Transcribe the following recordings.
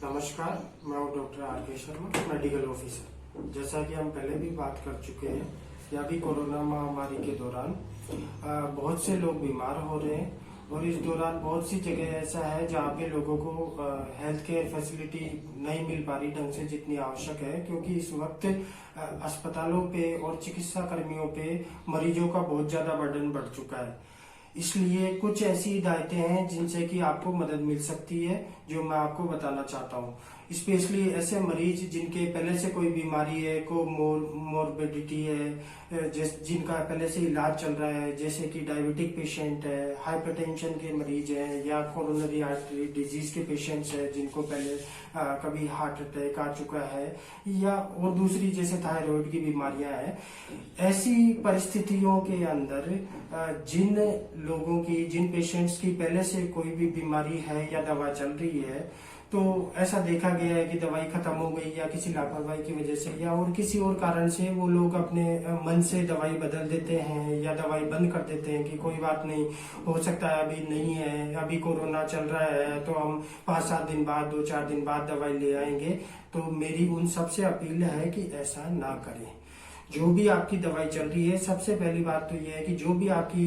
नमस्कार, मैं हूँ डॉक्टर आर के शर्मा, मेडिकल ऑफिसर। जैसा कि हम पहले भी बात कर चुके हैं कि अभी कोरोना महामारी के दौरान बहुत से लोग बीमार हो रहे हैं और इस दौरान बहुत सी जगह ऐसा है जहाँ पे लोगों को हेल्थ केयर फैसिलिटी नहीं मिल पा रही ढंग से जितनी आवश्यक है, क्योंकि इस वक्त अस्पतालों पे और चिकित्सा कर्मियों पे मरीजों का बहुत ज्यादा बर्डन बढ़ चुका है। इसलिए कुछ ऐसी हिदायतें हैं जिनसे कि आपको मदद मिल सकती है, जो मैं आपको बताना चाहता हूँ। स्पेशली ऐसे मरीज जिनके पहले से कोई बीमारी है, को मोरबिडिटी है, जिनका पहले से इलाज चल रहा है, जैसे कि डायबिटिक पेशेंट है, हाइपरटेंशन के मरीज हैं, या कोरोनरी आर्टरी डिजीज के पेशेंट्स हैं जिनको पहले कभी हार्ट अटैक आ चुका है, या और दूसरी जैसे थायराइड की बीमारियां हैं। ऐसी परिस्थितियों के अंदर जिन लोगों की, जिन पेशेंट्स की पहले से कोई भी बीमारी है या दवा चल रही है, तो ऐसा देखा गया है कि दवाई खत्म हो गई या किसी लापरवाही की वजह से या और किसी और कारण से वो लोग अपने मन से दवाई बदल देते हैं या दवाई बंद कर देते हैं कि कोई बात नहीं, हो सकता है अभी नहीं है, अभी कोरोना चल रहा है तो हम 5-7 दिन बाद, 2-4 दिन बाद दवाई ले आएंगे। तो मेरी उन सबसे अपील है कि ऐसा ना करें। जो भी आपकी दवाई चल रही है, सबसे पहली बात तो यह है कि जो भी आपकी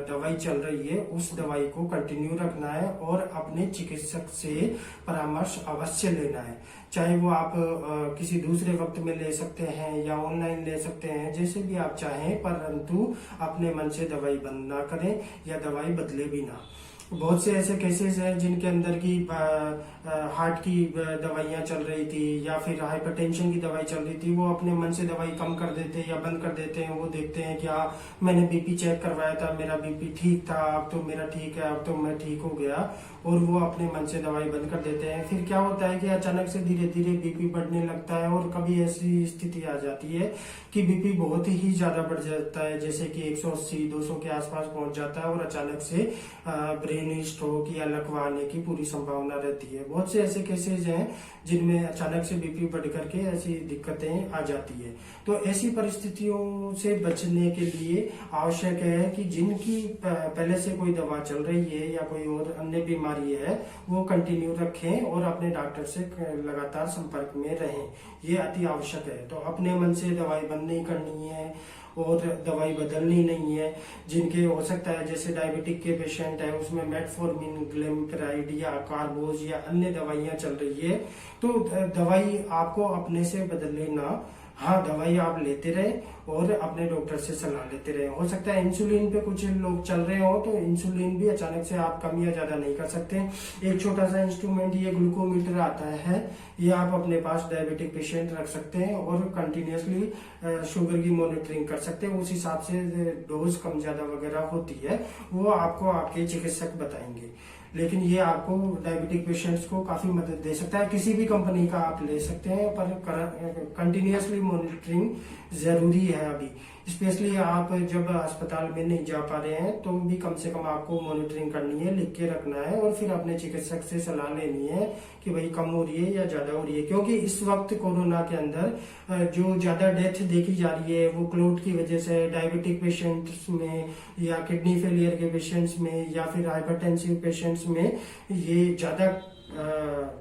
दवाई चल रही है उस दवाई को कंटिन्यू रखना है और अपने चिकित्सक से परामर्श अवश्य लेना है। चाहे वो आप किसी दूसरे वक्त में ले सकते हैं या ऑनलाइन ले सकते हैं, जैसे भी आप चाहें, परंतु अपने मन से दवाई बंद ना करें या दवाई बदले भी ना। बहुत से ऐसे केसेस हैं जिनके अंदर की हार्ट की दवाइयां चल रही थी या फिर हाइपरटेंशन की दवाई चल रही थी, वो अपने मन से दवाई कम कर देते हैं या बंद कर देते हैं। वो देखते हैं कि हाँ, मैंने बीपी चेक करवाया था, मेरा बीपी ठीक था, अब तो मेरा ठीक है, अब तो मैं ठीक हो गया, और वो अपने मन से दवाई बंद कर देते हैं। फिर क्या होता है कि अचानक से धीरे धीरे बीपी बढ़ने लगता है और कभी ऐसी स्थिति आ जाती है कि बीपी बहुत ही ज्यादा बढ़ जाता है, जैसे कि 180-200 के आसपास पहुंच जाता है और अचानक से ब्रेन स्ट्रोक या लकवा आने की पूरी संभावना रहती है। बहुत से ऐसे केसेज हैं जिनमें अचानक से बीपी बढ़ करके ऐसी दिक्कतें आ जाती है। तो ऐसी परिस्थितियों से बचने के लिए आवश्यक है कि जिनकी पहले से कोई दवा चल रही है या कोई और अन्य बीमारी है, वो कंटिन्यू रखें और अपने डॉक्टर से लगातार संपर्क में रहें। ये अति आवश्यक है। तो अपने मन से दवाई बंद नहीं करनी है और दवाई बदलनी नहीं है। जिनके हो सकता है, जैसे डायबिटिक के पेशेंट है, उसमें मेटफॉर्मिन, ग्लिमराइड या कार्बोज या अन्य दवाइयां चल रही है, तो दवाई आपको अपने से बदल लेना। हाँ, दवाई आप लेते रहे और अपने डॉक्टर से सलाह लेते रहे। हो सकता है इंसुलिन पे कुछ लोग चल रहे हो, तो इंसुलिन भी अचानक से आप कम या ज्यादा नहीं कर सकते। एक छोटा सा इंस्ट्रूमेंट, ये ग्लूकोमीटर आता है, ये आप अपने पास डायबिटिक पेशेंट रख सकते हैं और कंटिन्यूसली शुगर की मॉनिटरिंग कर सकते हैं। उस हिसाब से डोज कम ज्यादा वगैरह होती है, वो आपको आपके चिकित्सक बताएंगे। लेकिन ये आपको डायबिटिक पेशेंट्स को काफी मदद दे सकता है। किसी भी कंपनी का आप ले सकते हैं, पर कंटिन्यूसली मॉनिटरिंग जरूरी है अभी। स्पेशली आप जब अस्पताल में नहीं जा पा रहे हैं, तो भी कम से कम आपको मॉनिटरिंग करनी है, लिख के रखना है और फिर अपने चिकित्सक से सलाह लेनी है कि भाई कम हो रही है या ज्यादा हो रही है। क्योंकि इस वक्त कोरोना के अंदर जो ज्यादा डेथ देखी जा रही है, वो क्लोट की वजह से डायबिटिक पेशेंट्स में या किडनी फेलियर के पेशेंट्स में या फिर हाइपरटेंसिव पेशेंट्स में ये ज्यादा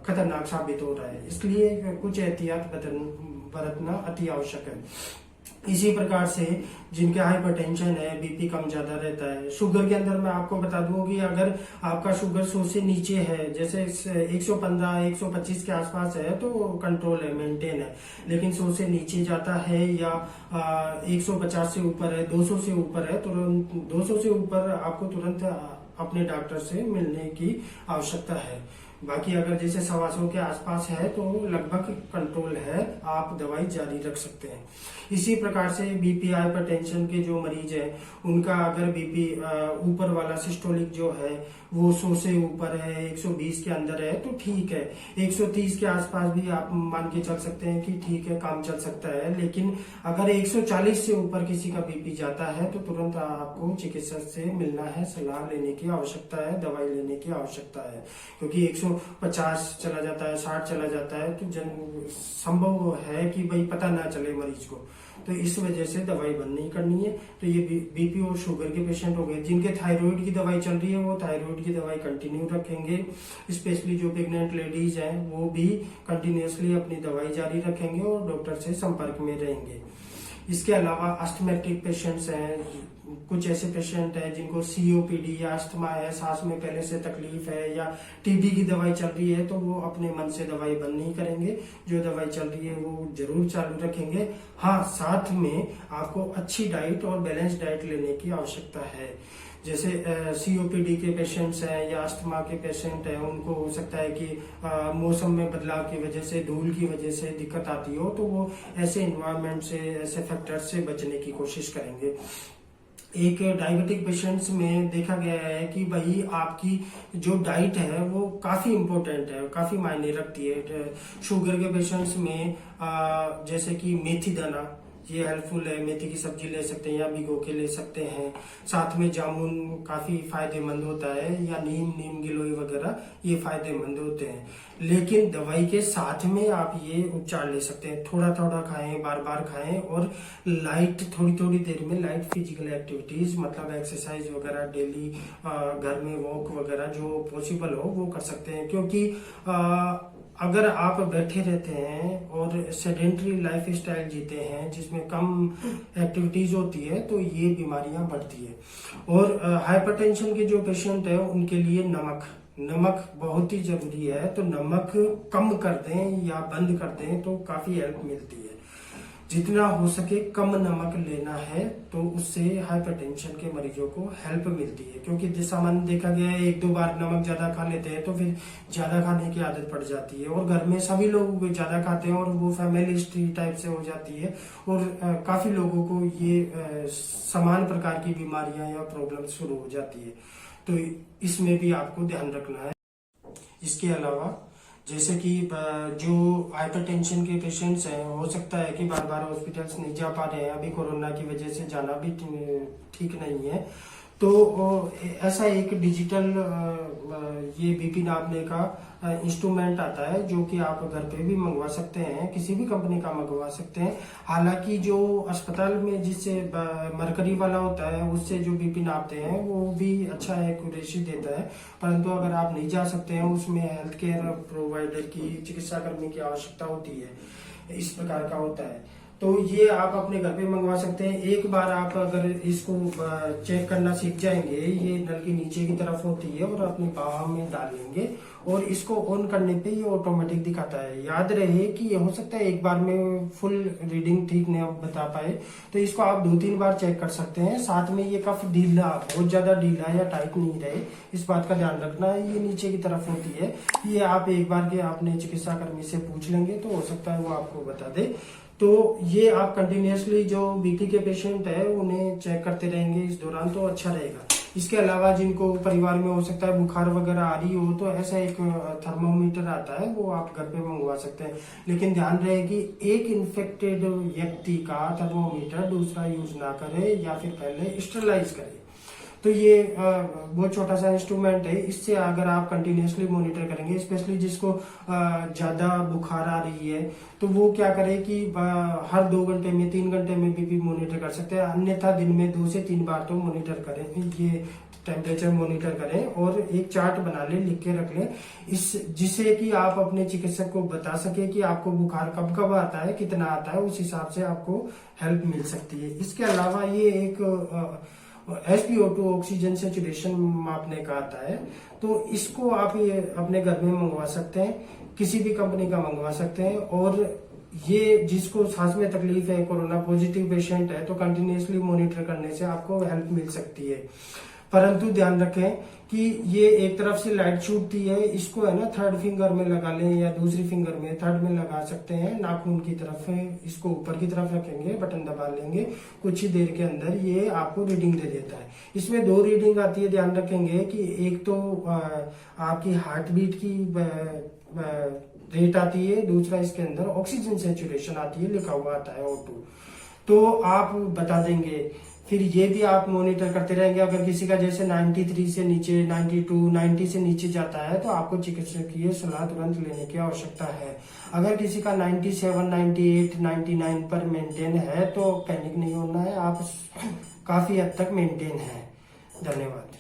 खतरनाक साबित हो रहा है। इसलिए कुछ एहतियात बरतना अति आवश्यक है। इसी प्रकार से जिनके हाइपरटेंशन है, बीपी कम ज्यादा रहता है, शुगर के अंदर मैं आपको बता दूं कि अगर आपका शुगर 100 से नीचे है, जैसे 115-125 के आसपास है, तो कंट्रोल है, मेंटेन है। लेकिन 100 से नीचे जाता है या 150 से ऊपर है, 200 से ऊपर है, तो 200 से ऊपर आपको तुरंत अपने डॉक्टर से मिलने की आवश्यकता है। बाकी अगर जैसे 125 के आसपास है तो लगभग कंट्रोल है, आप दवाई जारी रख सकते हैं। इसी प्रकार से बीपी, हाइपरटेंशन के जो मरीज हैं, उनका अगर बीपी ऊपर वाला सिस्टोलिक जो है वो 100 से ऊपर है, 120 के अंदर है, तो ठीक है। 130 के आसपास भी आप मान के चल सकते हैं कि ठीक है, काम चल सकता है। लेकिन अगर 140 से ऊपर किसी का बीपी जाता है, तो तुरंत आपको चिकित्सक से मिलना है, सलाह लेने की आवश्यकता है, दवाई लेने की आवश्यकता है। क्योंकि 150 चला जाता है, 60 चला जाता है, तो संभव है कि भाई पता ना चले मरीज को। तो इस वजह से दवाई बंद नहीं करनी है। तो ये बीपी और शुगर के पेशेंट हो गए। जिनके थायराइड की दवाई चल रही है वो थायराइड की दवाई कंटिन्यू रखेंगे। स्पेशली जो प्रेग्नेंट लेडीज हैं वो भी कंटिन्यूसली अपनी दवाई जारी रखेंगे और डॉक्टर से संपर्क में रहेंगे। इसके अलावा अस्थमैटिक पेशेंट्स हैं, कुछ ऐसे पेशेंट हैं जिनको सीओपीडी या अस्थमा है, सांस में पहले से तकलीफ है, या टीबी की दवाई चल रही है, तो वो अपने मन से दवाई बंद नहीं करेंगे। जो दवाई चल रही है वो जरूर चालू रखेंगे। हाँ, साथ में आपको अच्छी डाइट और बैलेंस डाइट लेने की आवश्यकता है। जैसे सीओपीडी के पेशेंट्स हैं या अस्थमा के पेशेंट हैं, उनको हो सकता है कि मौसम में बदलाव की वजह से, धूल की वजह से दिक्कत आती हो, तो वो ऐसे इन्वायरमेंट से, ऐसे फैक्टर्स से बचने की कोशिश करेंगे। एक डायबिटिक पेशेंट्स में देखा गया है कि भाई आपकी जो डाइट है वो काफी इम्पोर्टेंट है, काफी मायने रखती है। शुगर के पेशेंट्स में जैसे कि मेथी दाना, ये हेल्पफुल है। मेथी की सब्जी ले सकते हैं या भिगो के ले सकते हैं। साथ में जामुन काफी फायदेमंद होता है, या नीम गिलोय वगैरह, ये फायदेमंद होते हैं। लेकिन दवाई के साथ में आप ये उपचार ले सकते हैं। थोड़ा थोड़ा खाएं, बार बार खाएं, और लाइट, थोड़ी थोड़ी देर में लाइट फिजिकल एक्टिविटीज, मतलब एक्सरसाइज वगैरह डेली, घर में वॉक वगैरह जो पॉसिबल हो वो कर सकते हैं। क्योंकि अगर आप बैठे रहते हैं और सेडेंटरी लाइफ स्टाइल जीते हैं जिसमें कम एक्टिविटीज होती है, तो ये बीमारियां बढ़ती है। और हाइपरटेंशन के जो पेशेंट है उनके लिए नमक बहुत ही जरूरी है। तो नमक कम कर दें या बंद कर दें तो काफी हेल्प मिलती है। जितना हो सके कम नमक लेना है, तो उससे हाइपरटेंशन के मरीजों को हेल्प मिलती है। क्योंकि सामान्य देखा गया है, 1-2 बार नमक ज्यादा खा लेते हैं तो फिर ज्यादा खाने की आदत पड़ जाती है, और घर में सभी लोग ज्यादा खाते हैं और वो फैमिली हिस्ट्री टाइप से हो जाती है, और काफी लोगों को ये समान प्रकार की बीमारियां या प्रॉब्लम शुरू हो जाती है। तो इसमें भी आपको ध्यान रखना है। इसके अलावा जैसे कि जो हाइपरटेंशन के पेशेंट्स हैं, हो सकता है कि बार बार हॉस्पिटल्स नहीं जा पा रहे हैं, अभी कोरोना की वजह से जाना भी ठीक नहीं है, तो ऐसा एक डिजिटल ये बीपी नापने का इंस्ट्रूमेंट आता है जो कि आप घर पे भी मंगवा सकते हैं, किसी भी कंपनी का मंगवा सकते हैं। हालांकि जो अस्पताल में जिससे मरकरी वाला होता है उससे जो बीपी नापते हैं वो भी अच्छा एक्यूरेसी देता है, परंतु अगर आप नहीं जा सकते हैं, उसमें हेल्थ केयर प्रोवाइडर की, चिकित्सा कर्मी की आवश्यकता होती है, इस प्रकार का होता है, तो ये आप अपने घर पे मंगवा सकते हैं। एक बार आप अगर इसको चेक करना सीख जाएंगे, ये नल की नीचे की तरफ होती है और अपनी बाह में डाल लेंगे, और इसको ऑन करने पे ये ऑटोमेटिक दिखाता है। याद रहे कि ये हो सकता है एक बार में फुल रीडिंग ठीक नहीं बता पाए, तो इसको आप 2-3 बार चेक कर सकते हैं। साथ में ये कफ ढीला, बहुत ज्यादा ढीला या टाइट नहीं रहे, इस बात का ध्यान रखना है। ये नीचे की तरफ होती है, ये आप एक बार के अपने चिकित्सा कर्मी से पूछ लेंगे तो हो सकता है वो आपको बता दे। तो ये आप कंटिन्यूसली जो बीपी के पेशेंट है उन्हें चेक करते रहेंगे इस दौरान, तो अच्छा रहेगा। इसके अलावा जिनको परिवार में हो सकता है बुखार वगैरह आ रही हो, तो ऐसा एक थर्मोमीटर आता है, वो आप घर पे मंगवा सकते हैं। लेकिन ध्यान रहे कि एक इन्फेक्टेड व्यक्ति का थर्मोमीटर दूसरा यूज ना करे, या फिर पहले स्टरलाइज करे। तो ये बहुत छोटा सा इंस्ट्रूमेंट है, इससे अगर आप कंटिन्यूसली मॉनिटर करेंगे, स्पेशली जिसको ज्यादा बुखार आ रही है, तो वो क्या करे कि हर 2 घंटे में, 3 घंटे में बीपी मॉनिटर कर सकते हैं। अन्यथा दिन में 2 से 3 बार तो मॉनिटर करें, ये टेम्परेचर मॉनिटर करें, और एक चार्ट बना लें, लिख के रख लें, जिससे कि आप अपने चिकित्सक को बता सके कि आपको बुखार कब कब आता है, कितना आता है, उस हिसाब से आपको हेल्प मिल सकती है। इसके अलावा ये एक SpO2 ऑक्सीजन सेचुरेशन मापने का आता है, तो इसको आप ये अपने घर में मंगवा सकते हैं, किसी भी कंपनी का मंगवा सकते हैं। और ये जिसको सांस में तकलीफ है, कोरोना पॉजिटिव पेशेंट है, तो कंटिन्यूसली मॉनिटर करने से आपको हेल्प मिल सकती है। परंतु ध्यान रखें कि ये एक तरफ से लाइट छूटती है, इसको है ना 3rd फिंगर में लगा लें, या दूसरी फिंगर में 3rd में लगा सकते हैं, नाखून की तरफ है, इसको ऊपर की तरफ रखेंगे, बटन दबा लेंगे, कुछ ही देर के अंदर ये आपको रीडिंग दे देता है। इसमें 2 रीडिंग आती है, ध्यान रखेंगे कि एक तो आपकी हार्ट बीट की रेट आती है, दूसरा इसके अंदर ऑक्सीजन सेचुरेशन आती है, लिखा हुआ आता है O2, तो आप बता देंगे। फिर ये भी आप मॉनिटर करते रहेंगे। अगर किसी का जैसे 93 से नीचे, 92, 90 से नीचे जाता है तो आपको चिकित्सकीय सलाह तुरंत लेने की आवश्यकता है। अगर किसी का 97, 98, 99 पर मेंटेन है तो पैनिक नहीं होना है, आप काफी हद तक मेंटेन है। धन्यवाद।